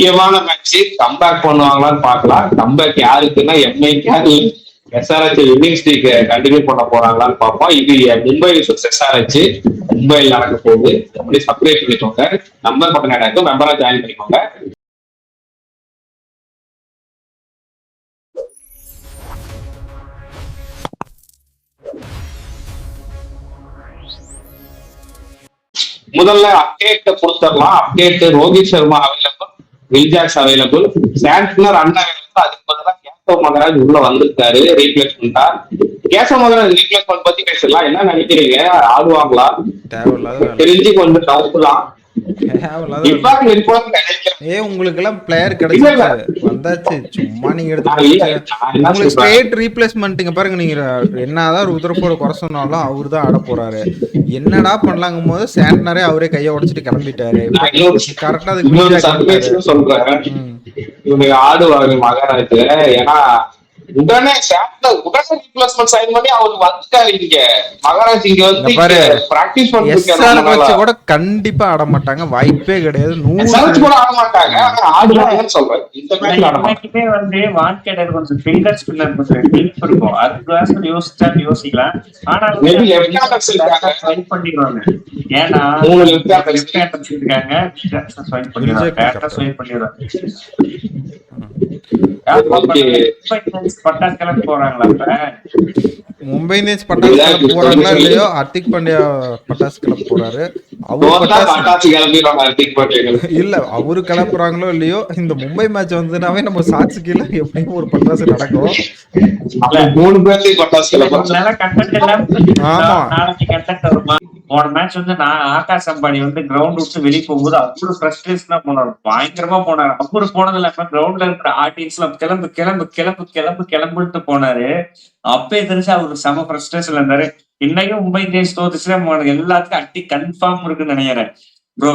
முக்கியமான match comeback பண்ணுவாங்களான்னு பாக்கலாம். Comeback யாருக்குன்னா எம்ஐக்கு எஸ்ஆர்ஹெச் வின்னிங் ஸ்ட்ரீக் கண்டினியூ பண்ண போறாங்களான்னு பார்ப்போம். இது மும்பை விசஸ் எஸ்ஆர்ஹெச் மும்பையில் நடக்க போகுது. அப்படியே சப்ஸ்கிரைப் பண்ணிக்கோங்க. நம்பர் பட்டன் எனக்கு மெம்பரா ஜாயின் பண்ணிக்கோங்க. முதல்ல அப்டேட் கொடுத்துடலாம். Update Rohit Sharma available, Will Jacks available, Santner unavailable. அதுக்கு பதிலாக கேசவ் மகராஜ் உள்ள வந்திருக்காரு ரீப்ளேஸ்மெண்டா. கேசவ் மகராஜ் ரீப்ளேஸ்மெண்ட் பத்தி பேசலாம். என்ன நினைக்கிறீங்க? ஆடுவாங்களா? தெரிஞ்சு கொஞ்சம் டவுட் தான். உங்களுக்கு எல்லாம் பிளேயர் கிடைச்சிருச்சு வந்தாச்சு. சும்மா நீங்க எடுத்து ஸ்ட்ரெயிட் ரீப்ளேஸ்மெண்ட்டுங்க பாருங்க. நீங்க என்னதான் ருத்ரபோட குறை சொன்னாலும் அவரு தான் ஆட போறாரு. என்னடா பண்ணலாங்கும் போது சாண்ட்னரே அவரே கையை உடைச்சிட்டு கிளம்பிட்டாரு. கரெக்டா அதுக்கு இவங்க ஆடுவாங்க மகாராஜ். ஏன்னா உடனே ரீப்ளேஸ்மெண்ட் சைன் பண்ணி அவர் வந்துட்டாரு இங்க. மகாராஜ் இங்க வந்து பிராக்டிஸ் பண்ணிட்டு கூட கண்டிப்பா ஆட மாட்டாங்க. வாய்ப்பே கிடையாது. 100 கூட ஆட மாட்டாங்க. ஆடுவாங்கன்னு சொல்றேன். இந்த மேட்ச்ல ஆடுவாங்க வந்து வான்கேடர் கொஞ்சம் ஃபிங்கர் ஸ்பின்னர் கொஞ்சம் ஹெல்ப் இருக்கும். அதுக்கு யோசிக்கலாம். ஆனா ட்ரை பண்ணிடுவாங்க. ஏன்னா மும்பை இந்தியன்ஸ் பட்டாசு கிளம்ப போறாங்களா இல்லையோ, ஹர்திக் பாண்டியா பட்டாசு கிளம்ப போறாரு. இல்ல அவரு கிளப்புறாங்களோ இல்லையோ, இந்த மும்பை மேட்ச் வந்ததுனாவே நம்ம சாட்சி கீழே எப்படியும் ஒரு பட்டாசு நடக்கும். ஆமா போன மேட்ச் வந்து நான் ஆகாஷ் அம்பானி வந்து கிரவுண்ட் விட்டு வெளியே போகும்போது அவ்வளவு ஃப்ரஸ்ட்ரேஷனா போனாரு. பயங்கரமா போனாரு. அவரு போனது இல்லாம கிரவுண்ட்ல இருக்கிற ஆர்டிஸ்ட் எல்லாம் கிளம்பு கிளம்பு கிளம்பு கிளம்பு கிளம்புட்டு போனாரு. அப்பயே தெரிஞ்சு அவரு செம ஃப்ரஸ்ட்ரேஷன்ல இருந்தாரு. இன்னைக்கும் மும்பை இந்தியன்ஸ் தோத்துச்சுன்னா எல்லாத்துக்கும் அட்டி கன்ஃபார்ம் இருக்குன்னு நினைக்கிறேன் ப்ரோ.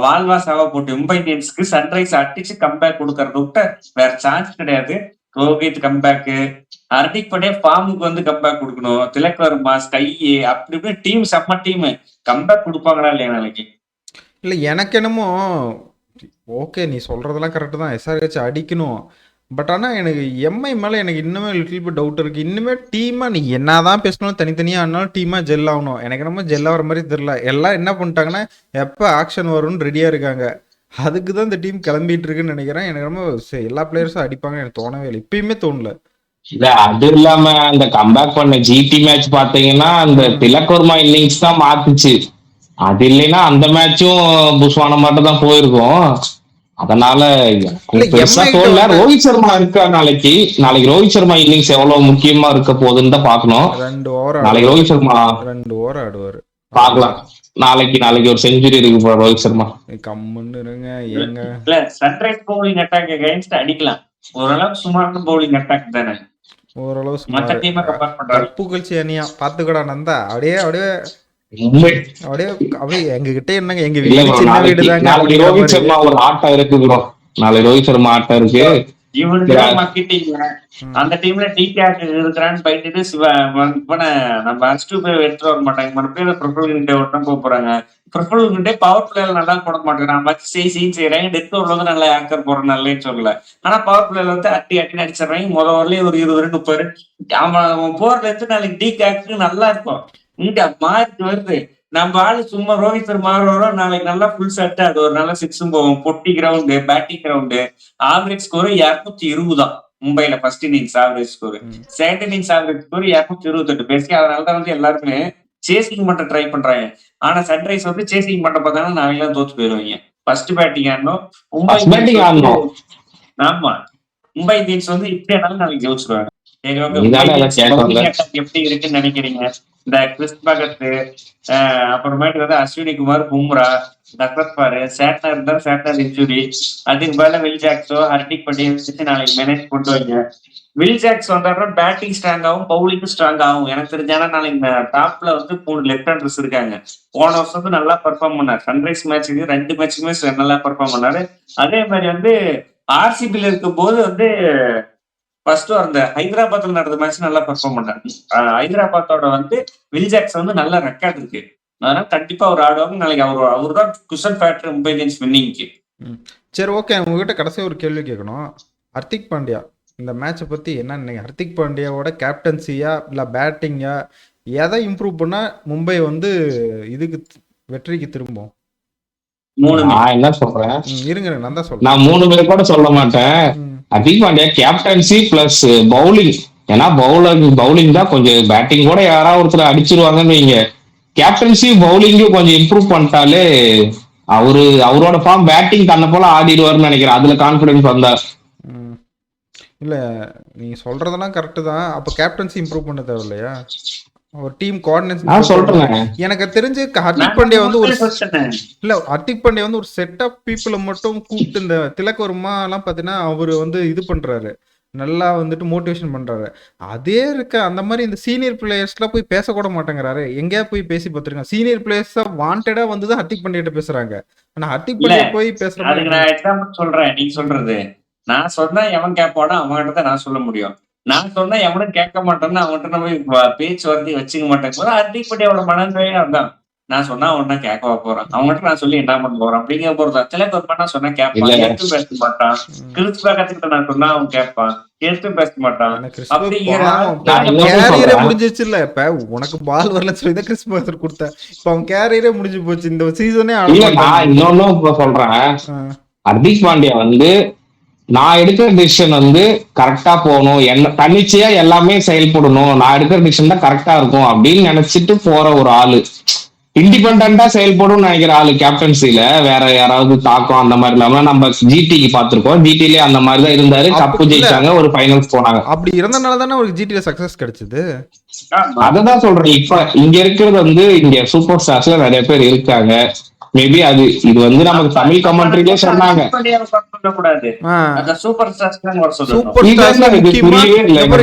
வால்வா சாவா போட்டு மும்பை இந்தியன்ஸ்க்கு சன்ரைஸ் அடிச்சு கம்பேக் கொடுக்கறத விட்ட வேற சான்ஸ் கிடையாது. ரோஹித் கம்பேக்கு, ஹர்திக் பாண்டியா ஃபார்முக்கு வந்து கம்பேக் கொடுக்கணும். திலக் வர்மா, ஸ்கை அப்படி இப்படி டீம் செம்ம டீம். கம்பேக் கொடுப்பாங்களா இல்லையா நாளைக்கு? இல்ல எனக்கு என்னமோ ஓகே, நீ சொல்றதெல்லாம் கரெக்ட் தான். எஸ்ஆர்ஹெச் அடிக்கணும். பட் ஆனா எனக்கு எம்ஐ மேல எனக்கு இன்னுமே லிட்டில் பிட் டவுட் இருக்கு. இன்னுமே டீமா நீ என்னதான் பேசினாலும் தனித்தனியா ஆனாலும் டீமா ஜெல் ஆகணும். எனக்கு என்னமோ ஜெல் ஆகிற மாதிரி தெரியல. எல்லாம் என்ன பண்ணிட்டாங்கன்னா எப்ப ஆக்ஷன் வரும்னு ரெடியா இருக்காங்க. அதுக்கு தான் இந்த டீம் கிளம்பிட்டு இருக்குன்னு நினைக்கிறேன். எனக்கு ரொம்ப எல்லா பிளேயர்ஸும் அடிப்பாங்க எனக்கு தோணவே இல்லை. இப்பயுமே தோணல. இல்ல அது இல்லாம அந்த கம்பேக் பண்ண ஜிடி மேட்ச் பாத்தீங்கன்னா அந்த திலக் வர்மா இன்னிங்ஸ் தான் மாத்துச்சு. அது இல்லைன்னா அந்த மேட்சும் புஷ்வான மட்டும் தான் போயிருக்கும். அதனால தோணல. ரோஹித் சர்மா இருக்கா நாளைக்கு ரோஹித் சர்மா இன்னிங்ஸ் எவ்வளவு முக்கியமா இருக்க போகுதுன்னு தான் பாக்கணும். நாளைக்கு ரோஹித் சர்மா 2 ஓவர் ஆடுவாரு. பாக்கலாம். நாளைக்கு ஒரு செஞ்சுரி இருக்கு ரோஹித் சர்மா. கம்முன்னு இருங்க. ஏங்க இல்ல சன்ரைஸ் பவுலிங் அட்டாக் அகைன்ஸ்ட் அடிக்கலாம். ஓரளவு சுமாரான பவுலிங் அட்டாக் தானே. ஓரளவு புகழ்ச்சி அணியா பாத்துக்கடா நந்தா. அப்படியே எங்க கிட்ட என்னங்க எங்க வீடு சின்ன வீடு தாங்க. ரோஹித் சர்மா ஒரு ஆட்டம் இருக்கு ப்ரோ. நாளைக்கு ரோஹித் சர்மா ஆட்டம் இருக்கு. அந்த டீம்ல டிகேக் இருக்கிறான்னு போயிட்டு நம்ம அடிச்சுட்டு போய் எடுத்துட்டு வர மாட்டாங்க. மறுபடியும் பிரபுல்கிட்ட ஒட்டம் போறாங்க. பிரபுல்கிட்டே பவர் பிளேயர் நல்லா போட மாட்டேங்கிறான். செய்யறாங்க. டெத் ஓவர்ல வந்து நல்லா ஆங்கர் போறேன் நல்லேன்னு சொல்லல. ஆனா பவர் பிளேயர்ல வந்து அட்டி அடிச்சிடறாங்க. முதல்ல ஒரு 20 30 அவன் போர்ல இருந்து நாளைக்கு டிகேக்கு நல்லா இருக்கும். இங்க மாறி வருது. நம்ம ஆளு சும்மா ரோஹித் சர்மா வரும். நாளைக்கு நல்லா ஃபுல் செட். அது ஒரு நல்ல சிக்ஸும் போவோம். பொட்டி ground, batting ground. Average score 220 தான் மும்பைல first innings average score. Second innings average score 228 பேசி. அதனாலதான் வந்து எல்லாருமே சேசிங் பண்ண ட்ரை பண்றாங்க. ஆனா சன்ரைஸ் வந்து சேசிங் பண்ண பார்த்தாங்கன்னா நாளைக்கு எல்லாம் தோத்து போயிருவாங்க. ஃபர்ஸ்ட் பேட்டிங் ஆடணும். ஆமா மும்பை இந்தியன்ஸ் வந்து இப்படி ஆனாலும் நாளைக்கு ஜெயிச்சிருவாங்க. எப்படி இருக்குன்னு நினைக்கிறீங்க? இந்த கிறிஸ் பகத், அப்புறமேட்டு வந்து அஸ்வினி குமார், பும்ரா, தக்ரத்பாரு, சேட்னர் இன்ஜுரி. அதுக்கு மேல வில் ஜாக்ஸோ, ஹர்திக் பாண்டியா நாளைக்கு மேனேஜ் கொண்டு வைங்க. வில் ஜாக்ஸ் வந்தாருன்னா பேட்டிங் ஸ்ட்ராங் ஆகும், பவுலிங்கும் ஸ்ட்ராங் ஆகும். எனக்கு தெரிஞ்சாலும் நாளைக்கு டாப்ல வந்து 3 லெஃப்ட் ஹேண்டர்ஸ் இருக்காங்க. போன வருஷம் வந்து நல்லா பெர்ஃபார்ம் பண்ணாரு. சன்ரைஸ் மேட்சுக்கு 2 மேட்சுக்குமே நல்லா பெர்ஃபார்ம் பண்ணாரு. அதே மாதிரி வந்து ஆர்சிபில இருக்கும் போது வந்து ஃபர்ஸ்ட் அந்த ஹைதராபாத்ல நடந்த மேட்ச் நல்லா பெர்ஃபார்ம் பண்ணாரு. ஹைதராபாத்தோட வந்து வில் ஜாக்ஸ் வந்து நல்ல ரெக்கார்ட் இருக்கு. அதனால கண்டிப்பா அவர் ஆடுவாங்க நாளைக்கு. அவரு தான் குஷன் ஃபேக்டர் மும்பை இந்தியன்ஸ் வின்னிங்க்கு. சரி ஓகே, உங்ககிட்ட கடைசி ஒரு கேள்வி கேட்கணும். ஹர்திக் பாண்டியா இந்த மேட்சை பற்றி என்ன நினைக்கிறீங்க? ஹர்திக் பாண்டியாவோட கேப்டன்சியா இல்லை பேட்டிங்கா எதை இம்ப்ரூவ் பண்ணால் மும்பை வந்து இதுக்கு வெற்றிக்கு திரும்பும்? மூணுமே நான் என்ன சொல்றேன், இருங்க நான் தான் சொல்கிறேன். நான் 3 பேர் கூட சொல்ல மாட்டேன். Hardik Pandya captaincy plus bowling. ஏன்னா பவுலிங் தான் கொஞ்சம், பேட்டிங் கூட யாராவது ஒருத்தர் அடிச்சிருவாங்கன்னு வைங்க. கேப்டன்சி பவுலிங்கும் கொஞ்சம் இம்ப்ரூவ் பண்ணிட்டாலே அவரோட ஃபார்ம் பேட்டிங் தன்னை போல ஆடிடுவாருன்னு நினைக்கிறேன். அதுல கான்பிடன்ஸ் வந்தா. இல்லை நீங்கள் சொல்கிறதெல்லாம் கரெக்டு தான். அப்போ கேப்டன்சி இம்ப்ரூவ் பண்ண தேவை இல்லையா? ஒரு டீம் கோஆர்டினேஷன் நான் சொல்றேன். எனக்கு தெரிஞ்சு ஹர்திக் பாண்டியா வந்து ஒரு இல்ல ஹர்திக் பாண்டியா வந்து ஒரு செட் ஆஃப் பீப்புளை மட்டும் கூப்பிட்டு, இந்த திலக் வர்மா எல்லாம் பார்த்தீங்கன்னா அவர் வந்து இது பண்றாரு, நல்லா வந்துட்டு மோட்டிவேஷன் பண்றாரு. அதே இருக்க அந்த மாதிரி இந்த சீனியர் பிளேயர்ஸ்லாம் போய் பேசக்கூட மாட்டேங்கிறாரு. எங்கேயா போய் பேசி பார்த்துருக்காங்க? சீனியர் பிளேயர்ஸ் வாண்டடா வந்து தான் ஹர்திக் பாண்டியா பேசுறாங்க. ஆனா ஹர்திக் பாண்டியா போய் பேசுற அதுக்கு நான் எக்ஸாம்பிள் சொல்றேன். நீங்க சொல்றது நான் சொன்னா எவன் கேட்பானோ அவன்கிட்ட தான் நான் சொல்ல முடியும். நான் சொன்னா எவனும் கேட்க மாட்டேன்னு அவன்கிட்ட நம்ம பேச்சுவார்த்தை வச்சுக்க மாட்டேன் போது ஹர்திக் பாண்டியாவோட மனநிலையே அதுதான். நான் சொன்னா அவன் தான் கேட்கவா போறான், அவங்ககிட்ட நான் சொல்லி என்ன பண்ண போறேன் அப்படிங்கிற போறதான். திலக் வர்மா சொன்னா கேட்பான், எடுத்து பேச மாட்டான். கிறிஸ் பேக்கத்துக்கிட்ட நான் சொன்னா அவன் கேட்பான், எடுத்து பேச மாட்டான். கேரியரே முடிஞ்சிச்சு இல்ல. இப்ப உனக்கு பால் வரல சொல்லி தான் கிறிஸ் பேக்கர் கொடுத்தேன். இப்ப அவன் கேரியரே முடிஞ்சு போச்சு. இந்த சீசனே இன்னொன்னு இப்ப சொல்றேன். ஹர்திக் பாண்டியா வந்து நான் எடுக்கிற டிசிஷன் வந்து கரெக்டா போகணும், என்ன தன்னிச்சையா எல்லாமே செயல்படணும், நான் எடுக்கிற டிசிஷன் தான் கரெக்டா இருக்கும் அப்படின்னு நினைச்சிட்டு போற ஒரு ஆளு. இண்டிபெண்டா செயல்படும் நினைக்கிற ஆளு கேப்டன்சில. வேற யாராவது தாக்கம் அந்த மாதிரி இல்லாம நம்ம ஜிடிக்கு பாத்துருக்கோம். ஜிடிலே அந்த மாதிரி தான் இருந்தாரு. கப்பு ஜெயிச்சாங்க, ஒரு ஃபைனல்ஸ் போனாங்க. அப்படி இருந்தனால தானே ஒரு ஜிடில சக்சஸ் கிடைச்சது. அததான் சொல்றேன். இப்ப இங்க இருக்கிறது வந்து இங்க சூப்பர் ஸ்டார்ஸ்ல நிறைய பேர் இருக்காங்க. மேபி இது வந்து நமக்கு தமிழ் கமெண்ட்ரிலே சொன்னாங்க. சூப்பர் ஸ்டார்ஸ்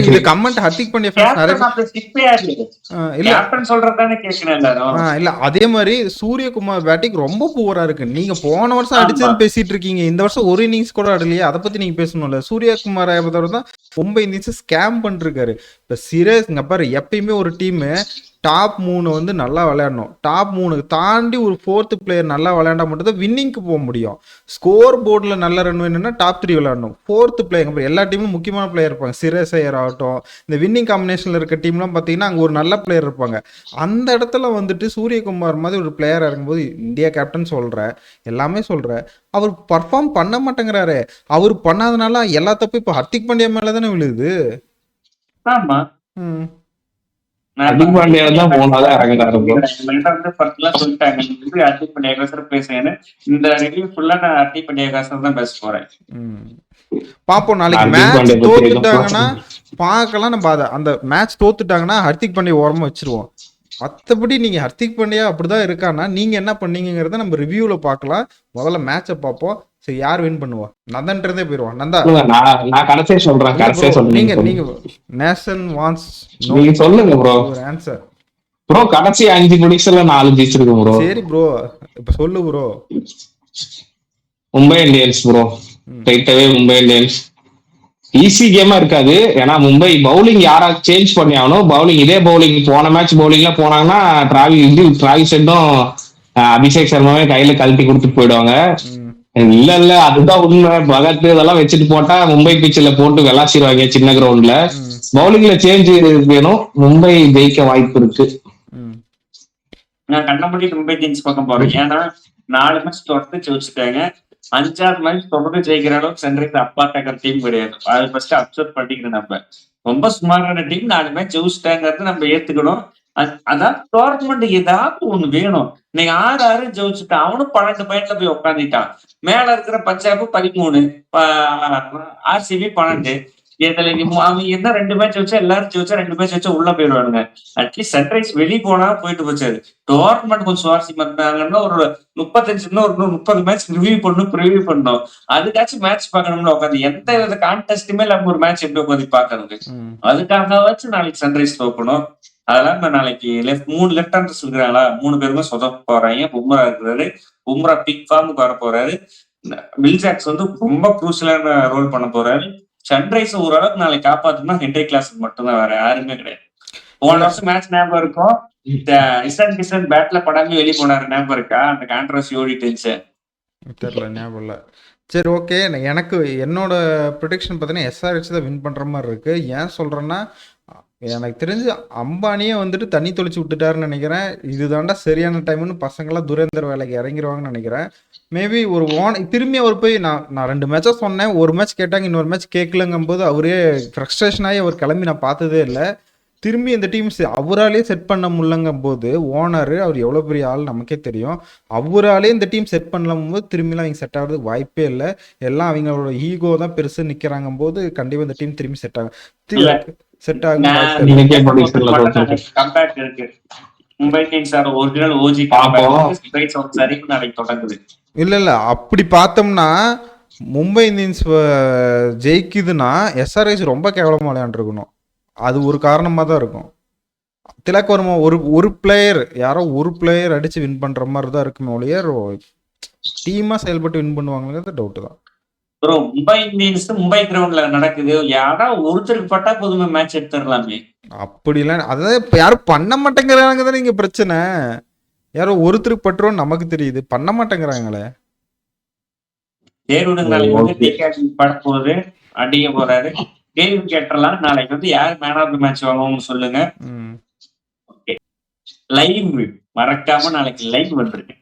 இது கமெண்ட் ஹர்திக் பாண்டியா இல்ல. அதே மாதிரி சூரியகுமார் பேட்டிங் ரொம்ப புவரா இருக்கு. நீங்க போன வருஷம் அடிச்சது பேசிட்டு இருக்கீங்க, இந்த வருஷம் ஒரு இன்னிங்ஸ் கூட ஆடலையே. அதை பத்தி நீங்க பேசணும்ல. சூரியகுமார் தான் மும்பை இந்தியன்ஸ் ஸ்கேம் பண்ணிருக்காரு. இப்ப சீரியஸ் இங்க பாரு, எப்பயுமே ஒரு டீம் டாப் 3 வந்து நல்லா விளையாடணும். டாப் 3 தாண்டி ஒரு 4th பிளேயர் நல்லா விளையாண்டா மட்டும் தான் வின்னிங்க்கு போக முடியும். ஸ்கோர் போர்டில் நல்ல ரன் வேணும்னா டாப் 3 விளையாடணும். 4th பிளேயர் எல்லா டீமும் முக்கியமான பிளேயர் இருப்பாங்க. சிரேஸ் ஐயர் ஆகட்டும், இந்த வின்னிங் காம்பினேஷனில் இருக்க டீம்லாம் பார்த்தீங்கன்னா அங்கே ஒரு நல்ல பிளேயர் இருப்பாங்க. அந்த இடத்துல வந்துட்டு சூரியகுமார் மாதிரி ஒரு பிளேயர் இருக்கும்போது இந்தியா கேப்டன் சொல்கிற எல்லாமே சொல்கிற அவர் பர்ஃபார்ம் பண்ண மாட்டேங்கிறாரு. அவர் பண்ணாதனால எல்லா தப்பும் இப்போ ஹர்திக் பாண்டியா மேலே தானே விழுது. ஆமா, ஹர்திக் பாண்டியா தான் போனாதான் இறங்குறாரு. இந்த ரிவ்யூ ஃபுல்லா நான் ஹர்திக் பாண்டியா தான் பேச போறேன். பாப்போம் நாளைக்கு மேட்ச் தோத்துட்டாங்கன்னா பார்க்கலாம். நம்ம அந்த மேட்ச் தோத்துட்டாங்கன்னா ஹர்திக் பாண்டியா ஓரமா வச்சிருவோம். மற்றபடி நீங்க ஹர்திக் பாண்டியா அப்படிதான் இருக்கானா நீங்க என்ன பண்ணீங்கிறத நம்ம ரிவ்யூல பார்க்கலாம். முதல்ல மேட்சை பார்ப்போம். சரி, யார் வின் பண்ணுவா? நந்தன்றதே போயிடுவான். நந்தா நான் கடைசியா சொல்றேன். நீங்க நேஷன் வான்ஸ் நீங்க சொல்லுங்க ப்ரோ. ஆன்சர் ப்ரோ கடைசி 5 முடிச்சல 4 ஜெயிச்சிருக்கு ப்ரோ. சரி ப்ரோ, இப்ப சொல்லு ப்ரோ. Mumbai Indians bro. ரைட்டாவே மும்பை இந்தியன்ஸ். ஈஸி கேமா இருக்காது. ஏன்னா மும்பை பவுலிங் யாரா சேஞ்ச் பண்ணி ஆகணும். பவுலிங் இதே பவுலிங் போன மேட்ச் பவுலிங்ல போனாங்கன்னா டிராவிஸ் ஹெட்டும் அபிஷேக் சர்மாவே கையில கழட்டி கொடுத்துட்டு போயிடுவாங்க. இல்ல அதுதான் உண்மை. பகத் இதெல்லாம் வச்சுட்டு போட்டா மும்பை பிச்சில் போட்டு விளாசிடுவாங்க சின்ன கிரவுண்ட்ல. பவுலிங்ல சேஞ்ச் வேணும். மும்பை ஜெயிக்க வாய்ப்பு இருக்கு. நான் கண்ணபடி மும்பை இந்தியன்ஸ் பக்கம் போறேன். ஏன்னா 4 மேட்ச் தொடர்ந்து ஜெயிச்சுட்டாங்க. 5வது மேட்ச் தொடர்ந்து ஜெயிக்கிற அளவுக்கு சன்ரைஸ் அப்பா டேக்கர் டீம் கிடையாது. அது ஃபர்ஸ்ட் அப்சர்வ் பண்ணிக்கணும். நம்ம ரொம்ப சுமாரான டீம் 4 மேட்ச் ஜெயிச்சுட்டாங்கிறது நம்ம ஏத்துக்கணும். அதான் டோர்னமெண்ட் ஏதாவது ஒண்ணு வேணும். இன்னைக்கு 6 ஜெயிச்சுட்டான். அவனும் 12 பாயிண்ட்ல போய் உட்காந்துட்டான். மேல இருக்கிற பஞ்சாப் 13, ஆர்சிபி 12. இதுல அவங்க என்ன 2 மேட்ச் வச்சா எல்லாரும் ஜெயிச்சா 2 மேட்ச் வச்சா உள்ள போயிடுவானுங்க. அட்லீஸ்ட் சன்ரைஸ் வெளியே போனா போயிட்டு போச்சாரு. டோர்னமெண்ட் கொஞ்சம் சுவாரஸ்யமா இருந்தாங்கன்னா ஒரு 35 ஒரு 30 மேட்ச் ரிவ்யூ பண்ணணும். அதுக்காச்சும் மேட்ச் பார்க்கணும்னு உட்காந்து எந்த வித கான்டெஸ்ட்டுமே நம்ம ஒரு மேட்ச் எப்படி உட்காந்து பாக்குறது. அதுக்காகவாச்சும் நாளைக்கு சன்ரைஸ் தோக்கணும். அதெல்லாம் நாளைக்கு 3 லெஃப்ட் ஹேண்டர்ஸ் இருக்கிறாங்களா, 3 பேருமே சொதப்ப போறாங்க. பும்ரா இருக்கிறாரு. பும்ரா பிக் ஃபார்முக்கு வர போறாரு. வில் ஜாக்ஸ் வந்து ரொம்ப குரூசியலான ரோல் பண்ண போறாரு. சன்ரைஸ் ஓரளவுக்கு நாளைக்கு காப்பாத்தணும்னா ஹென்ரி கிளாஸுக்கு மட்டும்தான், வேற யாருமே கிடையாது. போன வருஷம் மேட்ச் ஞாபகம் இருக்கும். இசான் கிஷன் பேட்ல படாம வெளியே போனாரு ஞாபகம் இருக்கா? அந்த கான்ட்ரவர்சி ஓடிட்டு இருந்துச்சு. தெரியல, ஞாபகம் இல்ல. சரி ஓகே. எனக்கு என்னோட ப்ரொடிக்ஷன் பார்த்தீங்கன்னா, எஸ்ஆர்ஹெச் தான் வின் பண்ற மாரி இருக்கு. ஏன் சொல்றேன்னா, எனக்கு தெரிஞ்சு அம்பானியே வந்துட்டு தண்ணி தெளிச்சு விட்டுட்டாருன்னு நெனைக்கிறேன். இது தான்டா சரியான டைம்ன்னு பசங்கலாம் துரேந்தர் வேலைக்கு இறங்கிருவாங்கன்னு நெனைக்கிறேன். மேபி ஒரு திரும்பி அவர் போய் நான் 2 மேட்சா சொன்னேன். ஒரு மேட்ச் கேட்டாங்க, இன்னொரு மேட்ச் கேட்கலங்கும்போது அவரே ஃப்ரஸ்ட்ரேஷன் ஆகி அவர் கிளம்பி நான் பார்த்ததே இல்ல. திரும்பி இந்த டீம்ஸ் அவராலேயே செட் பண்ண முடியலங்கும்போது, ஓனரு அவர் எவ்வளோ பெரிய ஆள் நமக்கே தெரியும். அவராலே இந்த டீம் செட் பண்ணலங்கும்போது திரும்பிலாம் அவங்க செட் ஆகுறதுக்கு வாய்ப்பே இல்ல. எல்லாம் அவங்களோட ஈகோ தான் பெருசு நிக்கிறாங்கும்போது கண்டிப்பா இந்த டீம் திரும்பி செட் ஆகும். இல்ல செட் ஆகும் நான் வாய்ப்பே இல்ல. இன்னைக்கே prediction-ல தோத்துருக்கு. கம்பேக் இருக்கு. Mumbai Indians are original OG பாப்போம். கம்பேக் சரிக்கு நாளைக்கு தொடங்குது. இல்ல அப்படி பார்த்தோம்னா மும்பை இந்தியன்ஸ் ஜெயிக்குதுன்னா எஸ்ஆர்ஹெச் ரொம்ப கேவலமா விளையாண்டுருக்கணும். அது ஒரு காரணமா தான் இருக்கும். திலக் வர்மா ஒரு பிளேயர் யாரோ ஒரு பிளேயர் அடிச்சு வின் பண்ற மாதிரி தான் இருக்குமே ஒழிய டீமா செயல்பட்டு வின் பண்ணுவாங்கிறது டவுட் தான். ப்ரோ மும்பை இந்தியன்ஸ் மும்பை கிரவுண்ட்ல நடக்குது. யாரா ஒருத்தருக்கு பட்டா போதுமே மேட்ச் எடுத்துடலாமே. அப்படிலாம் அதான் இப்ப யாரும் பண்ண மாட்டேங்கிறாங்க தானே இங்க பிரச்சனை. யாரோ ஒருத்தருக்கு பட்டுரும் நமக்கு தெரியுது, பண்ண மாட்டேங்கிறாங்களே. தேர்வுடு நாளைக்கு வந்து டிகேடி பட போகுது, அடிக்க போறாரு. கேள்வி கேட்டலாம். நாளைக்கு வந்து யார் மேன் ஆஃப் தி மேட்ச் வாங்குவோம்னு சொல்லுங்க. லைவ் மறக்காம நாளைக்கு லைவ் வந்துருக்கு.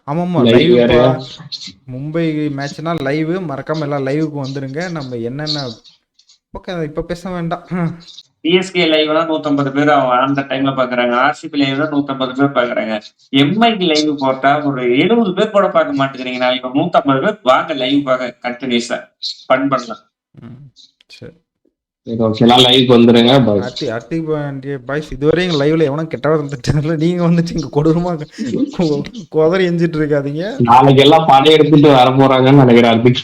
ஆமாமா Live லைவ் வேறயா? மும்பை மேட்ச்னா லைவ் மறக்காம எல்லாம் லைவுக்கு வந்துருங்க. நம்ம என்னென்ன ஓகே இப்ப பேச வேண்டாம். சிஎஸ்கே லைவ் தான் 150 பேர் அந்த டைம்ல பாக்குறாங்க. ஆர்சிபி லைவ் தான் 150 பேர் பாக்குறாங்க. எம்ஐக்கு லைவ் போட்டா ஒரு 70 பேர் கூட பார்க்க மாட்டேங்கிறீங்க. நாளைக்கு 150 பேர் வாங்க லைவ் பார்க்க கண்டினியூஸா ஃபன் பண்ணலாம். சரி எல்லாம் லைவுக்கு வந்துருங்க. Bye. ஹார்திக் பாய்ஸ் இதுவரை எங்க லைவ்ல எவனும் கெட்டவா இருந்துட்டு நீங்க வந்துட்டு இங்க கொடூரமா குதறி எஞ்சிட்டு இருக்காதீங்க. நாளைக்கு எல்லாம் படம் எடுத்துட்டு வர போறாங்கன்னு நினைக்கிறேன்.